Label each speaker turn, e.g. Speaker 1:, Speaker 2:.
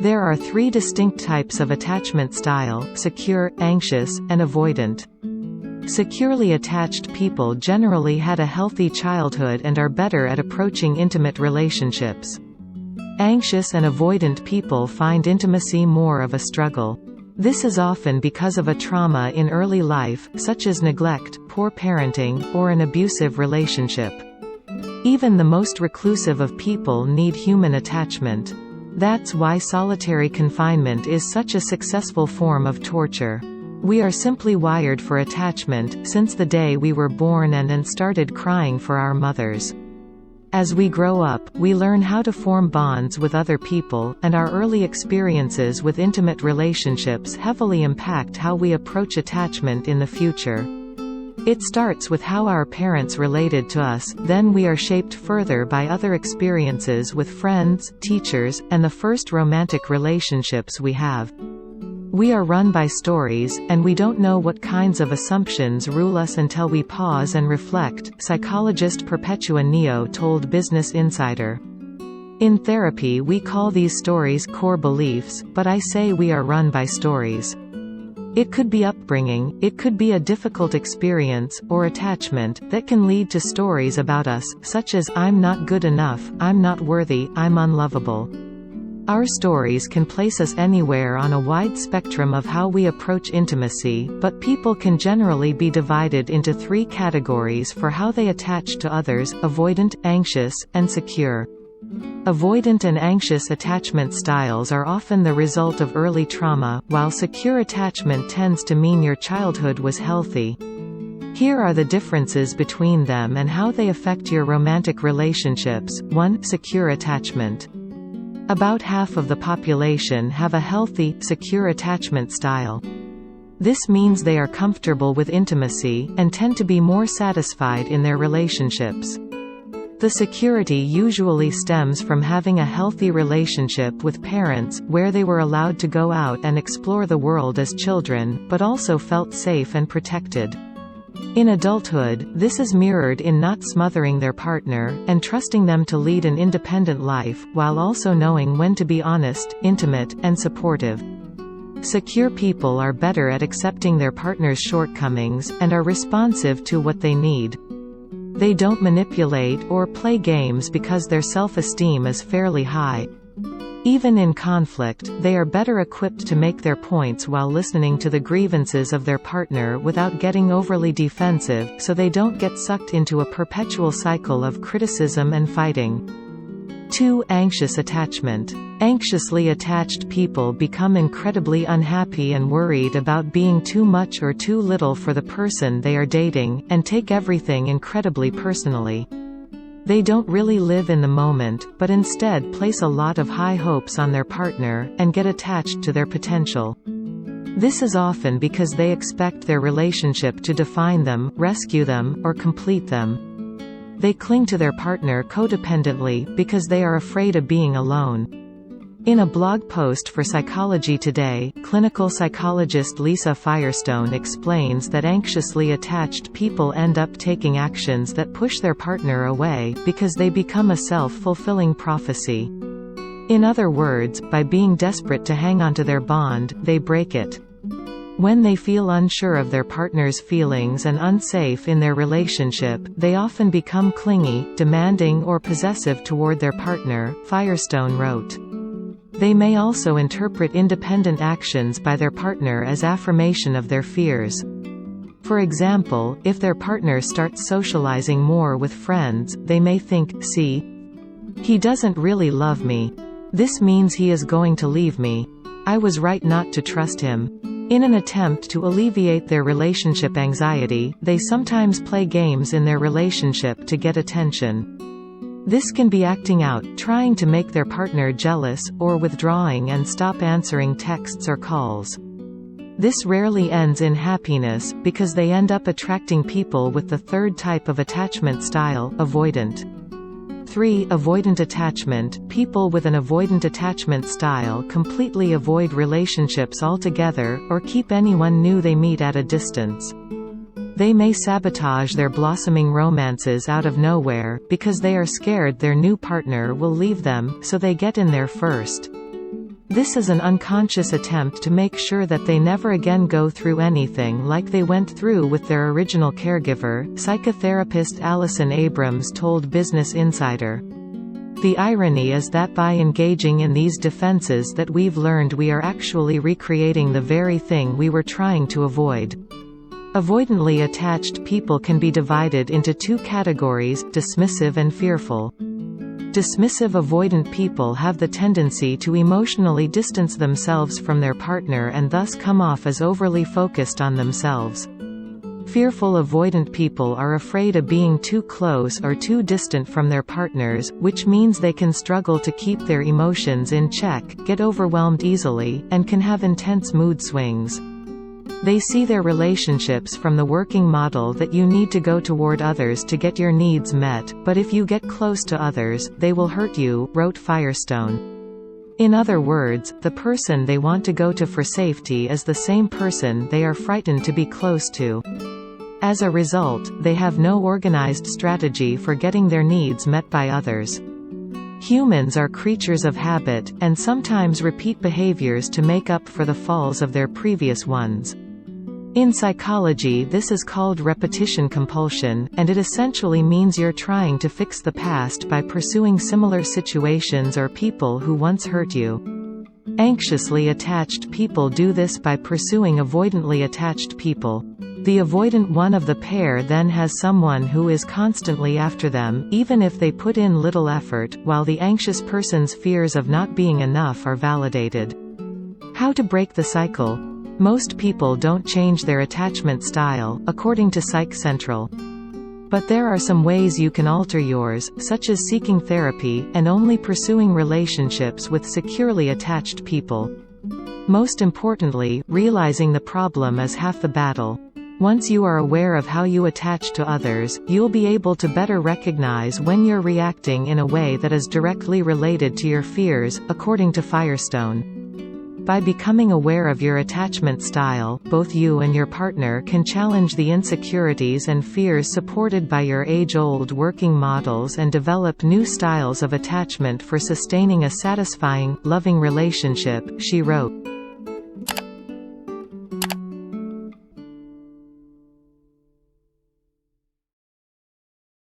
Speaker 1: There are three distinct types of attachment style: secure, anxious, and avoidant. Securely attached people generally had a healthy childhood and are better at approaching intimate relationships. Anxious and avoidant people find intimacy more of a struggle. This is often because of a trauma in early life, such as neglect, poor parenting, or an abusive relationship. Even the most reclusive of people need human attachment. That's why solitary confinement is such a successful form of torture. We are simply wired for attachment, since the day we were born and started crying for our mothers. As we grow up, we learn how to form bonds with other people, and our early experiences with intimate relationships heavily impact how we approach attachment in the future. It starts with how our parents related to us, then we are shaped further by other experiences with friends, teachers, and the first romantic relationships we have. We are run by stories, and we don't know what kinds of assumptions rule us until we pause and reflect, psychologist Perpetua Neo told Business Insider. In therapy we call these stories core beliefs, but I say we are run by stories. It could be upbringing, it could be a difficult experience, or attachment, that can lead to stories about us, such as, I'm not good enough, I'm not worthy, I'm unlovable. Our stories can place us anywhere on a wide spectrum of how we approach intimacy, but people can generally be divided into three categories for how they attach to others: avoidant, anxious, and secure. Avoidant and anxious attachment styles are often the result of early trauma, while secure attachment tends to mean your childhood was healthy. Here are the differences between them and how they affect your romantic relationships. 1. Secure attachment. About half of the population have a healthy, secure attachment style. This means they are comfortable with intimacy, and tend to be more satisfied in their relationships. The security usually stems from having a healthy relationship with parents, where they were allowed to go out and explore the world as children, but also felt safe and protected. In adulthood, this is mirrored in not smothering their partner, and trusting them to lead an independent life, while also knowing when to be honest, intimate, and supportive. Secure people are better at accepting their partner's shortcomings, and are responsive to what they need. They don't manipulate or play games because their self-esteem is fairly high. Even in conflict, they are better equipped to make their points while listening to the grievances of their partner without getting overly defensive, so they don't get sucked into a perpetual cycle of criticism and fighting. 2. Anxious attachment. Anxiously attached people become incredibly unhappy and worried about being too much or too little for the person they are dating, and take everything incredibly personally. They don't really live in the moment, but instead place a lot of high hopes on their partner, and get attached to their potential. This is often because they expect their relationship to define them, rescue them, or complete them. They cling to their partner codependently, because they are afraid of being alone. In a blog post for Psychology Today, clinical psychologist Lisa Firestone explains that anxiously attached people end up taking actions that push their partner away, because they become a self-fulfilling prophecy. In other words, by being desperate to hang onto their bond, they break it. When they feel unsure of their partner's feelings and unsafe in their relationship, they often become clingy, demanding, or possessive toward their partner, Firestone wrote. They may also interpret independent actions by their partner as affirmation of their fears. For example, if their partner starts socializing more with friends, they may think, "See? He doesn't really love me. This means he is going to leave me. I was right not to trust him." In an attempt to alleviate their relationship anxiety, they sometimes play games in their relationship to get attention. This can be acting out, trying to make their partner jealous, or withdrawing and stop answering texts or calls. This rarely ends in happiness, because they end up attracting people with the third type of attachment style, avoidant. 3. Avoidant attachment. People with an avoidant attachment style completely avoid relationships altogether, or keep anyone new they meet at a distance. They may sabotage their blossoming romances out of nowhere, because they are scared their new partner will leave them, so they get in there first. This is an unconscious attempt to make sure that they never again go through anything like they went through with their original caregiver, psychotherapist Allison Abrams told Business Insider. The irony is that by engaging in these defenses that we've learned we are actually recreating the very thing we were trying to avoid. Avoidantly attached people can be divided into two categories, dismissive and fearful. Dismissive avoidant people have the tendency to emotionally distance themselves from their partner and thus come off as overly focused on themselves. Fearful avoidant people are afraid of being too close or too distant from their partners, which means they can struggle to keep their emotions in check, get overwhelmed easily, and can have intense mood swings. They see their relationships from the working model that you need to go toward others to get your needs met, but if you get close to others, they will hurt you, wrote Firestone. In other words, the person they want to go to for safety is the same person they are frightened to be close to. As a result, they have no organized strategy for getting their needs met by others. Humans are creatures of habit, and sometimes repeat behaviors to make up for the falls of their previous ones. In psychology, this is called repetition compulsion, and it essentially means you're trying to fix the past by pursuing similar situations or people who once hurt you. Anxiously attached people do this by pursuing avoidantly attached people. The avoidant one of the pair then has someone who is constantly after them, even if they put in little effort, while the anxious person's fears of not being enough are validated. How to break the cycle? Most people don't change their attachment style, according to Psych Central. But there are some ways you can alter yours, such as seeking therapy, and only pursuing relationships with securely attached people. Most importantly, realizing the problem is half the battle. Once you are aware of how you attach to others, you'll be able to better recognize when you're reacting in a way that is directly related to your fears, according to Firestone. By becoming aware of your attachment style, both you and your partner can challenge the insecurities and fears supported by your age-old working models and develop new styles of attachment for sustaining a satisfying, loving relationship, she wrote.